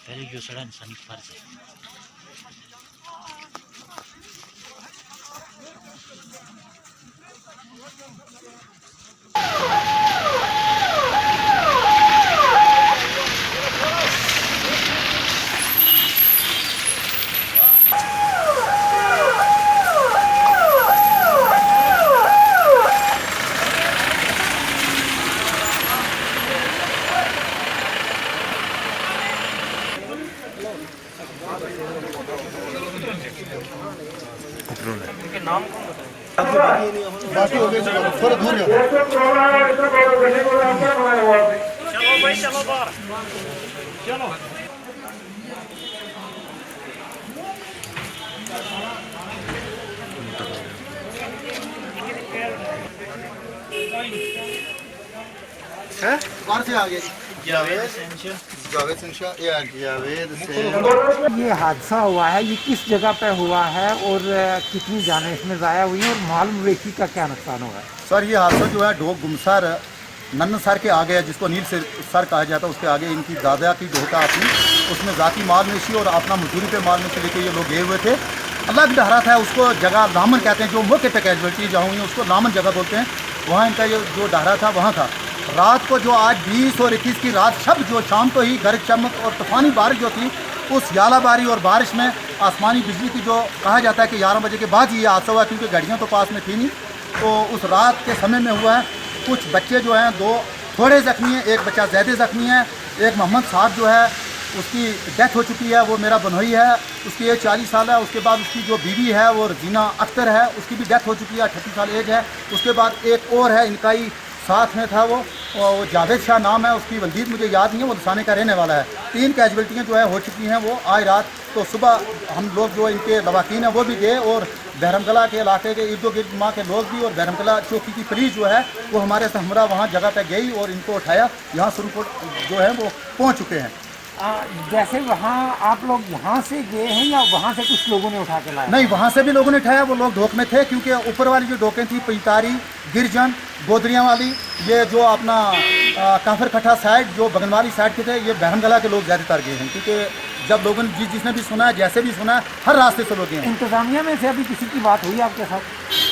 Kali Josaran Sanif Farsi. इनके नाम कौन बताए? बाकी हो गए थोड़ा दूर जाओ। चलो भाई चलो बाहर चलो। है कौन से आ गए? Javed जावेद इंशा जावेद से। ये हादसा हुआ है, ये किस जगह पे हुआ है और कितनी जानें इसमें ज़ाया हुई हैं और माल मवेशी का क्या नुकसान हुआ है? सर ये हादसा जो है ढोक गुमसर नन्न सर के आगे है, जिसको नील से सर कहा जाता है, उसके आगे इनकी दादा की ढोका आती, उसमें ज़ाती माल मवेशी और अपना मजदूरी पे माल मवेशी लेके ये लोग गए हुए थे। अल्लाह की डहरा था, उसको जगह लामन कहते हैं, जो मौके पे कैजुअल्टी जहाँ हुई है उसको लामन जगह बोलते हैं। वहाँ इनका ये जो डहरा था वहाँ था। रात को जो आज 20 और 21 की रात शब जो शाम को ही गरज चमक और तूफानी बारिश जो थी, उस यालाबारी और बारिश में आसमानी बिजली की जो कहा जाता है कि 11 बजे के बाद ही ये हादसा हुआ, क्योंकि गाड़ियाँ तो पास में थी नहीं। तो उस रात के समय में हुआ है। कुछ बच्चे जो हैं दो थोड़े ज़ख्मी हैं, एक बच्चा ज़्यादा ज़ख्मी है। एक मोहम्मद साहब जो है उसकी डेथ हो चुकी है, वो मेरा बनोई है, उसकी एज 40 साल है। उसके बाद उसकी जो बीवी है वो रजीना अख्तर है, उसकी भी डेथ हो चुकी है, 38 साल एज है। उसके बाद एक और है, इनका ही साथ में था वो जावेद शाह नाम है, उसकी वल्दीद मुझे याद नहीं है, वो दसाने का रहने वाला है। 3 कैजुअल्टियाँ जो है हो चुकी हैं वो आज रात। तो सुबह हम लोग जो इनके लवाकीन हैं वो भी गए और बहरमकला के इलाके के इर्द गिर्द माँ के लोग भी और बहरमकला चौकी की पुलिस जो है वो हमारे से हमरा वहाँ जगह पर गई और इनको उठाया। यहाँ सुरनकोट जो है वो पहुँच चुके हैं। जैसे वहाँ आप लोग यहाँ से गए हैं या वहाँ से कुछ लोगों ने उठा के लाया? नहीं, वहाँ से भी लोगों ने उठाया, वो लोग ढोक में थे, क्योंकि ऊपर वाली जो ढोकें थी पिंतारी, गिरजन, गोदरियाँ वाली, ये जो अपना काफर खट्टा साइड जो बगनवाली साइड के थे, ये बहरमगला के लोग ज़्यादातर गए हैं। क्योंकि जब लोगों ने जिसने भी सुना है, जैसे भी सुना है, हर रास्ते से लोग गए हैं। इंतज़ामिया में से अभी किसी की बात हुई आपके साथ?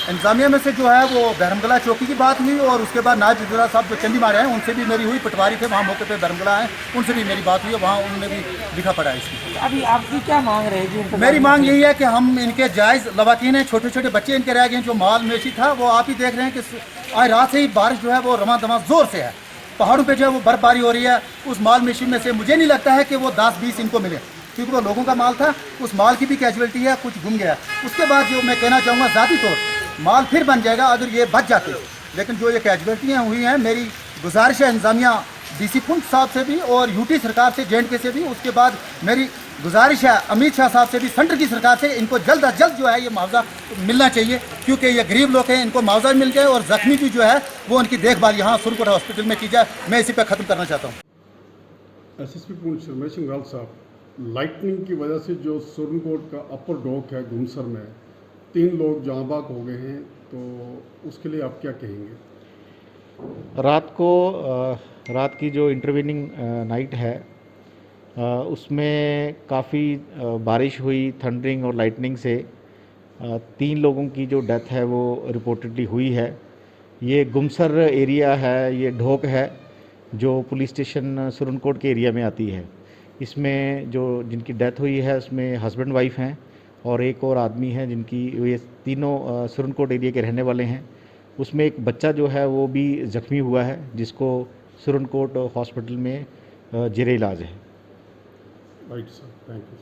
इंतजामिया में से जो है वो बहरमगला चौकी की बात हुई और उसके बाद नायब जिला साहब जो चंदी मारे हैं उनसे भी मेरी हुई। पटवारी थे वहाँ मौके पे बहरमगला हैं, उनसे भी मेरी बात हुई है, वहाँ उन्होंने भी लिखा पड़ा है इसकी। अभी आपकी क्या मांग रहेगी? मेरी मांग यही है कि हम इनके जायज़ लवाकीन हैं, छोटे छोटे बच्चे इनके रह गए हैं, जो माल मवेशी था वो आप ही देख रहे हैं कि आज रात से ही बारिश जो है वो रमा दमा जोर से है। पहाड़ों पे जो है वो बर्फबारी हो रही है। उस माल मवेशी में से मुझे नहीं लगता है कि वो 10-20 इनको मिले, क्योंकि वो लोगों का माल था। उस माल की भी कैजुअल्टी है, कुछ गुम गया। उसके बाद जो मैं कहना चाहूँगा ज़ाती तौर माल फिर बन जाएगा अगर ये बच जाते। लेकिन जो ये कैजुअल्टियाँ हुई हैं, मेरी गुजारिश है इंतजामिया DC पुंछ साहब से भी और UT सरकार से, JNK से भी। उसके बाद मेरी गुजारिश है अमित शाह साहब से भी, सेंटर की सरकार से, इनको जल्द अज जल्द जो है ये मुआवजा मिलना चाहिए, क्योंकि ये गरीब लोग हैं, इनको मुआवजा मिल जाए और ज़ख्मी भी जो है वो उनकी देखभाल यहाँ सुरनकोट हॉस्पिटल में की जाए। मैं इसी पर ख़त्म करना चाहता हूँ। SSP पुंछ रमेश सिंह साहब, लाइटनिंग की वजह से जो सुरनकोट का अपर डोक है गुमसर में 3 लोग जाँ बाग हो गए हैं, तो उसके लिए आप क्या कहेंगे? रात की जो इंटरवीनिंग नाइट है उसमें काफ़ी बारिश हुई, थंडरिंग और लाइटनिंग से 3 लोगों की जो डेथ है वो रिपोर्टेडली हुई है। ये गुमसर एरिया है, ये ढोक है जो पुलिस स्टेशन सुरनकोट के एरिया में आती है। इसमें जो जिनकी डेथ हुई है उसमें हस्बैंड वाइफ हैं और एक और आदमी है, जिनकी ये तीनों सुरनकोट एरिया के रहने वाले हैं। उसमें एक बच्चा जो है वो भी ज़ख्मी हुआ है, जिसको सुरनकोट हॉस्पिटल में जेरे इलाज है। Right sir, thank you.